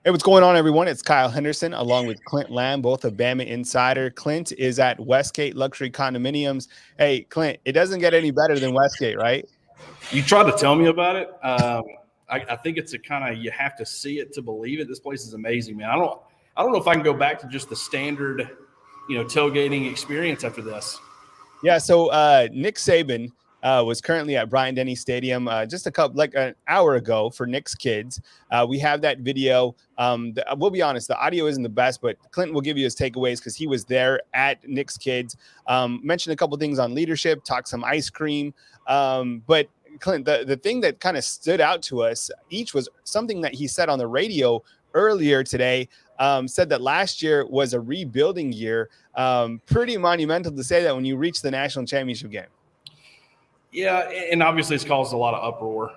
Hey, what's going on, everyone? It's Kyle Henderson along with Clint Lamb, both a Bama insider. Clint is at Westgate Luxury Condominiums. Hey, Clint, it doesn't get any better than Westgate, right? You tried to tell me about it. I think it's a kind of you have to see it to believe it. This place is amazing, man. I don't know if I can go back to just the standard, tailgating experience after this. Yeah, so Nick Saban was currently at Bryant-Denny Stadium just like an hour ago for Nick's kids. We have that video. We'll be honest, the audio isn't the best, but Clinton will give you his takeaways because he was there at Nick's kids. Mentioned a couple things on leadership, talked some ice cream, but Clint, the thing that kind of stood out to us each was something that he said on the radio earlier today. Said that last year was a rebuilding year. Pretty monumental to say that when you reach the national championship game. Yeah, and obviously it's caused a lot of uproar,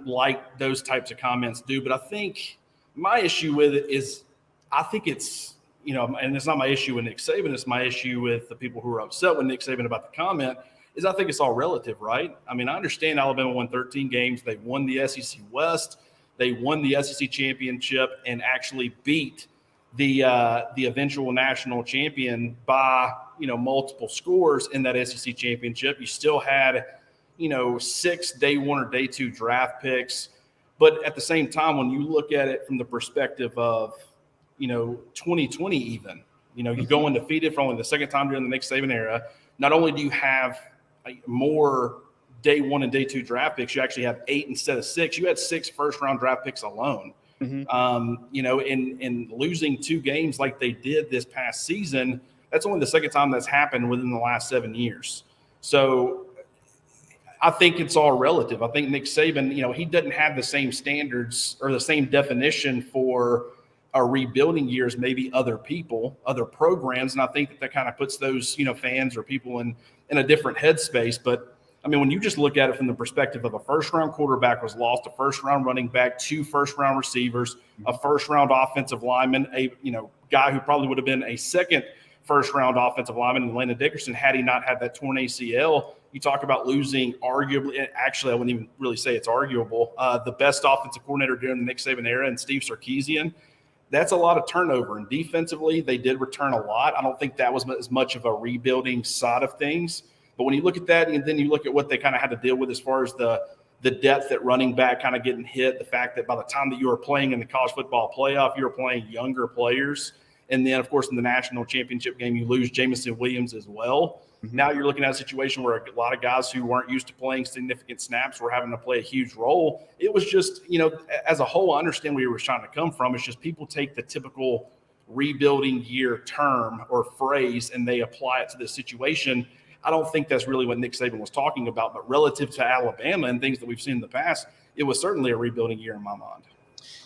like those types of comments do. But I think my issue with it is, I think it's and it's not my issue with Nick Saban. It's my issue with the people who are upset with Nick Saban about the comment. Is I think it's all relative, right? I mean, I understand Alabama won 13 games. They won the SEC West. They won the SEC championship and actually beat the eventual national champion by multiple scores in that SEC championship. You still had 6 day one or day two draft picks, but at the same time, when you look at it from the perspective of 2020, even you go undefeated for only the second time during the Nick Saban era. Not only do you have more day one and day two draft picks, you actually have 8 instead of 6. You had 6 first round draft picks alone. In losing 2 games like they did this past season, that's only the second time that's happened within the last 7 years. So I think it's all relative. I think Nick Saban, he doesn't have the same standards or the same definition for a rebuilding year as maybe other people, other programs. And I think that kind of puts those, fans or people in a different headspace. But I mean, when you just look at it from the perspective of a first-round quarterback was lost, a first-round running back, 2 first-round receivers, a first-round offensive lineman, a guy who probably would have been a second first-round offensive lineman in Landon Dickerson had he not had that torn ACL. You talk about losing arguably – actually, I wouldn't even really say it's arguable. The best offensive coordinator during the Nick Saban era and Steve Sarkisian. That's a lot of turnover. And defensively, they did return a lot. I don't think that was as much of a rebuilding side of things. But when you look at that and then you look at what they kind of had to deal with as far as the depth at running back kind of getting hit, the fact that by the time that you were playing in the college football playoff, you were playing younger players. And then, of course, in the national championship game, you lose Jamison Williams as well. Now you're looking at a situation where a lot of guys who weren't used to playing significant snaps were having to play a huge role. It was just, as a whole, I understand where you were trying to come from. It's just people take the typical rebuilding year term or phrase and they apply it to this situation. I don't think that's really what Nick Saban was talking about, but relative to Alabama and things that we've seen in the past, it was certainly a rebuilding year in my mind.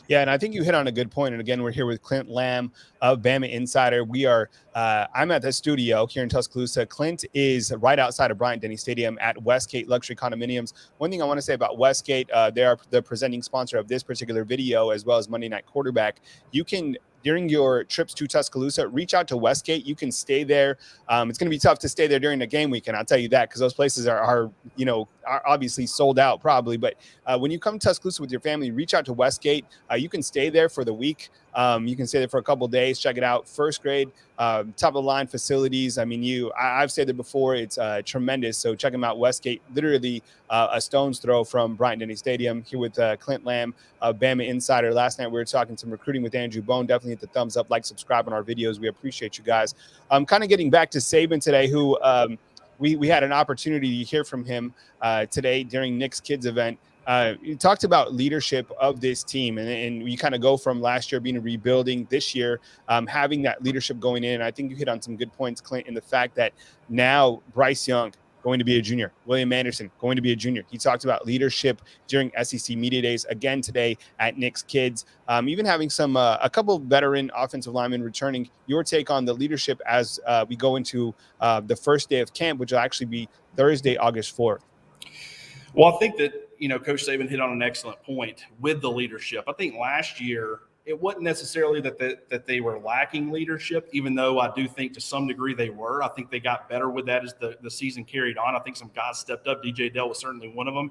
Yeah, and I think you hit on a good point. And again, we're here with Clint Lamb of Bama Insider. We are, I'm at the studio here in Tuscaloosa. Clint is right outside of Bryant-Denny Stadium at Westgate Luxury Condominiums. One thing I want to say about Westgate, they are the presenting sponsor of this particular video, as well as Monday Night Quarterback. You can, during your trips to Tuscaloosa, reach out to Westgate. You can stay there. It's going to be tough to stay there during the game weekend. I'll tell you that, because those places are obviously sold out probably. But when you come to Tuscaloosa with your family, reach out to Westgate. You can stay there for the week. You can stay there for a couple of days. Check it out. First grade, top of the line facilities. I mean, I've stayed there before. It's tremendous. So check them out. Westgate, literally a stone's throw from Bryant-Denny Stadium. Here with Clint Lamb, Bama Insider. Last night we were talking some recruiting with Andrew Bone. Definitely hit the thumbs up, like, subscribe on our videos. We appreciate you guys. Kind of getting back to Saban today, who we had an opportunity to hear from him today during Nick's Kids event. You talked about leadership of this team, and you kind of go from last year being a rebuilding, this year having that leadership going in. I think you hit on some good points, Clint, in the fact that now Bryce Young going to be a junior, William Anderson going to be a junior. He talked about leadership during SEC Media Days again today at Nick's Kids, even having some a couple veteran offensive linemen returning. Your take on the leadership as we go into the first day of camp, which will actually be Thursday, August 4th. Well, I think that, Coach Saban hit on an excellent point with the leadership. I think last year it wasn't necessarily that they were lacking leadership, even though I do think to some degree they were. I think they got better with that as the season carried on. I think some guys stepped up. DJ Dell was certainly one of them.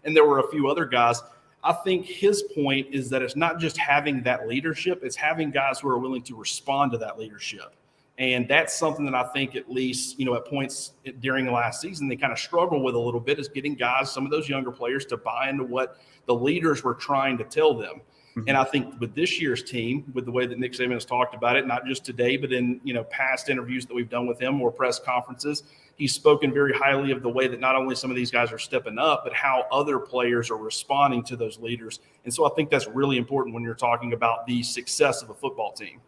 And there were a few other guys. I think his point is that it's not just having that leadership, it's having guys who are willing to respond to that leadership. And that's something that I think at least, at points during the last season, they kind of struggle with a little bit, is getting guys, some of those younger players, to buy into what the leaders were trying to tell them. Mm-hmm. And I think with this year's team, with the way that Nick Saban has talked about it, not just today, but in, past interviews that we've done with him or press conferences, he's spoken very highly of the way that not only some of these guys are stepping up, but how other players are responding to those leaders. And so I think that's really important when you're talking about the success of a football team.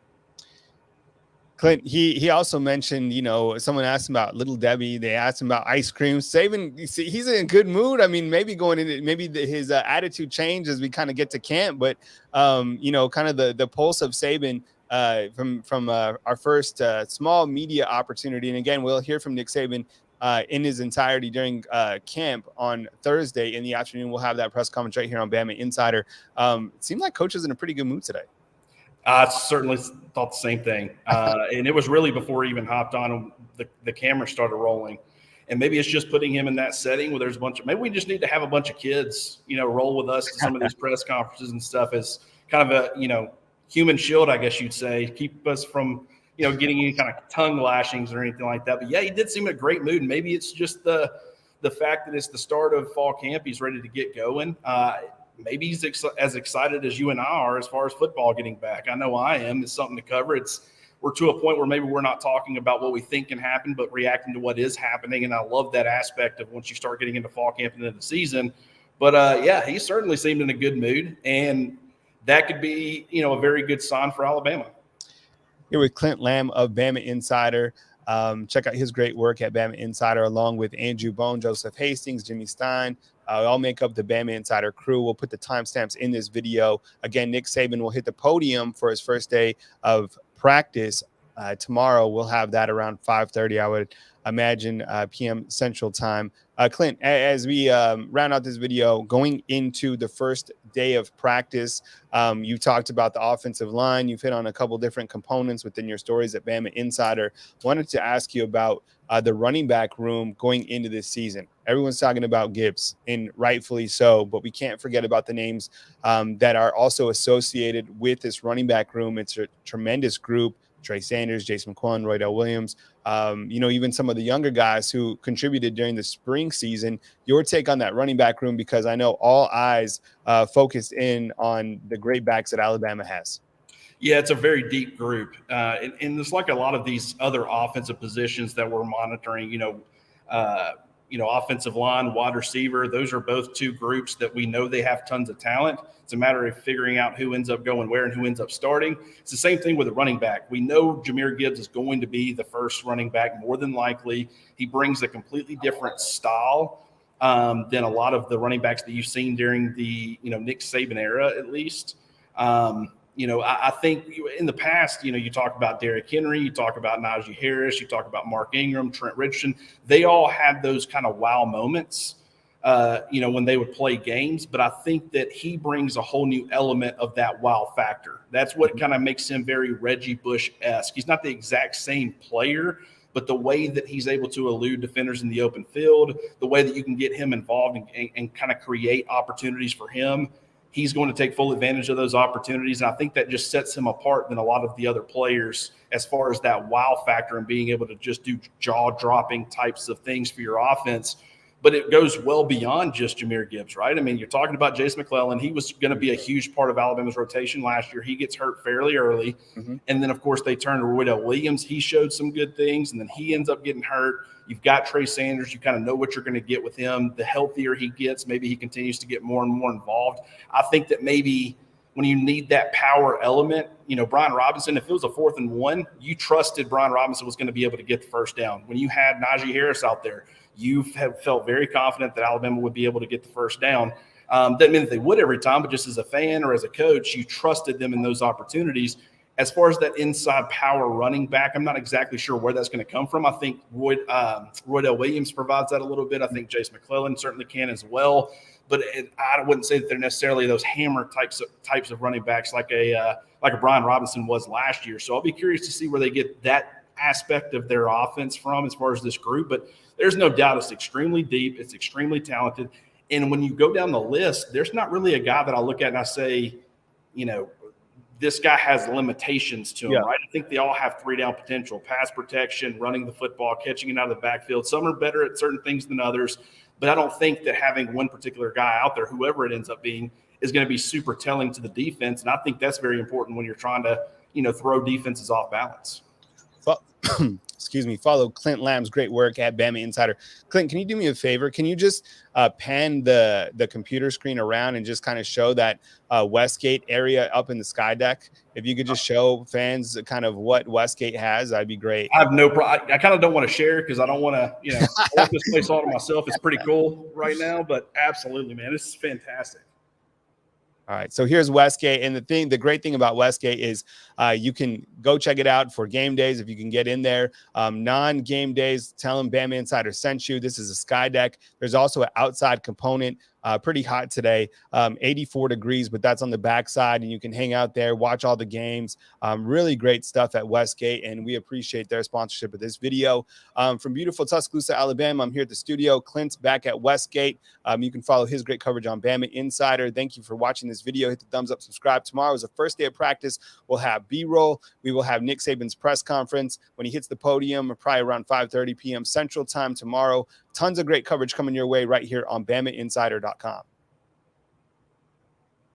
Clint, he also mentioned, someone asked him about Little Debbie. They asked him about ice cream. Saban, he's in a good mood. I mean, maybe his attitude changed as we kind of get to camp. But, kind of the pulse of Saban from our first small media opportunity. And again, we'll hear from Nick Saban in his entirety during camp on Thursday in the afternoon. We'll have that press conference right here on Bama Insider. It seemed like Coach is in a pretty good mood today. I certainly thought the same thing. And it was really before he even hopped on and the camera started rolling. And maybe it's just putting him in that setting where there's maybe we just need to have a bunch of kids, roll with us to some of these press conferences and stuff as kind of a, human shield, I guess you'd say, keep us from, getting any kind of tongue lashings or anything like that. But yeah, he did seem in a great mood. And maybe it's just the fact that it's the start of fall camp. He's ready to get going. Maybe he's as excited as you and I are as far as football getting back. I know I am. It's something to cover. We're to a point where maybe we're not talking about what we think can happen, but reacting to what is happening. And I love that aspect of once you start getting into fall camp and into the season. But yeah, he certainly seemed in a good mood, and that could be, a very good sign for Alabama. Here with Clint Lamb of Bama Insider. Check out his great work at Bama Insider, along with Andrew Bone, Joseph Hastings, Jimmy Stein. I'll make up the Bama Insider crew. We'll put the timestamps in this video. Again, Nick Saban will hit the podium for his first day of practice tomorrow. We'll have that around 5:30, I would imagine, p.m. Central Time. Clint, as we round out this video, going into the first day of practice, you talked about the offensive line. You've hit on a couple different components within your stories at Bama Insider. Wanted to ask you about the running back room going into this season. Everyone's talking about Gibbs, and rightfully so, but we can't forget about the names that are also associated with this running back room. It's a tremendous group. Trey Sanders, Jason McClellan, Roydell Williams, even some of the younger guys who contributed during the spring season. Your take on that running back room, because I know all eyes focused in on the great backs that Alabama has. Yeah, it's a very deep group. And it's like a lot of these other offensive positions that we're monitoring, offensive line, wide receiver. Those are both two groups that we know they have tons of talent. It's a matter of figuring out who ends up going where and who ends up starting. It's the same thing with a running back. We know Jahmyr Gibbs is going to be the first running back, more than likely. He brings a completely different style than a lot of the running backs that you've seen during the, Nick Saban era, at least. I think in the past, you talk about Derrick Henry, you talk about Najee Harris, you talk about Mark Ingram, Trent Richardson. They all had those kind of wow moments, when they would play games. But I think that he brings a whole new element of that wow factor. That's what kind of makes him very Reggie Bush-esque. He's not the exact same player, but the way that he's able to elude defenders in the open field, the way that you can get him involved and kind of create opportunities for him, he's going to take full advantage of those opportunities. And I think that just sets him apart than a lot of the other players as far as that wow factor and being able to just do jaw-dropping types of things for your offense. But it goes well beyond just Jahmyr Gibbs, right? I mean, you're talking about Jason McClellan. He was going to be a huge part of Alabama's rotation last year. He gets hurt fairly early. Mm-hmm. And then, of course, they turn to Roydell Williams. He showed some good things, and then he ends up getting hurt. You've got Trey Sanders. You kind of know what you're going to get with him. The healthier he gets, maybe he continues to get more and more involved. I think that maybe when you need that power element, Brian Robinson, if it was a 4th and 1, you trusted Brian Robinson was going to be able to get the first down. When you had Najee Harris out there, you have felt very confident that Alabama would be able to get the first down. Doesn't mean that they would every time, but just as a fan or as a coach, you trusted them in those opportunities. As far as that inside power running back, I'm not exactly sure where that's going to come from. I think Roydell Williams provides that a little bit. I think Jason McClellan certainly can as well. But I wouldn't say that they're necessarily those hammer types of running backs like a Brian Robinson was last year. So I'll be curious to see where they get that aspect of their offense from as far as this group. But there's no doubt it's extremely deep. It's extremely talented. And when you go down the list, there's not really a guy that I look at and I say, you know, this guy has limitations to him, Yeah. right? I think they all have 3-down potential: pass protection, running the football, catching it out of the backfield. Some are better at certain things than others, but I don't think that having one particular guy out there, whoever it ends up being, is going to be super telling to the defense. And I think that's very important when you're trying to, you know, throw defenses off balance. Excuse me, follow Clint Lamb's great work at Bama Insider. Clint, can you do me a favor? Can you just pan the computer screen around and just kind of show that Westgate area up in the sky deck? If you could just show fans kind of what Westgate has, that'd be great. I have no problem. I kind of don't want to share because I don't want to, you know, I want this place all to myself. It's pretty cool right now, but absolutely, man, this is fantastic. All right, so here's Westgate, and the great thing about Westgate is you can go check it out for game days if you can get in there. Non-game days, tell them Bama Insider sent you. This is a sky deck. There's also an outside component. Pretty hot today, 84 degrees, but that's on the backside, and you can hang out there, watch all the games. Really great stuff at Westgate, and we appreciate their sponsorship of this video. From beautiful Tuscaloosa, Alabama, I'm here at the studio. Clint's back at Westgate. You can follow his great coverage on Bama Insider. Thank you for watching this video. Hit the thumbs up, subscribe. Tomorrow is the first day of practice. We'll have B-roll. We will have Nick Saban's press conference when he hits the podium, probably around 5:30 p.m. Central Time tomorrow. Tons of great coverage coming your way right here on BamaInsider.com.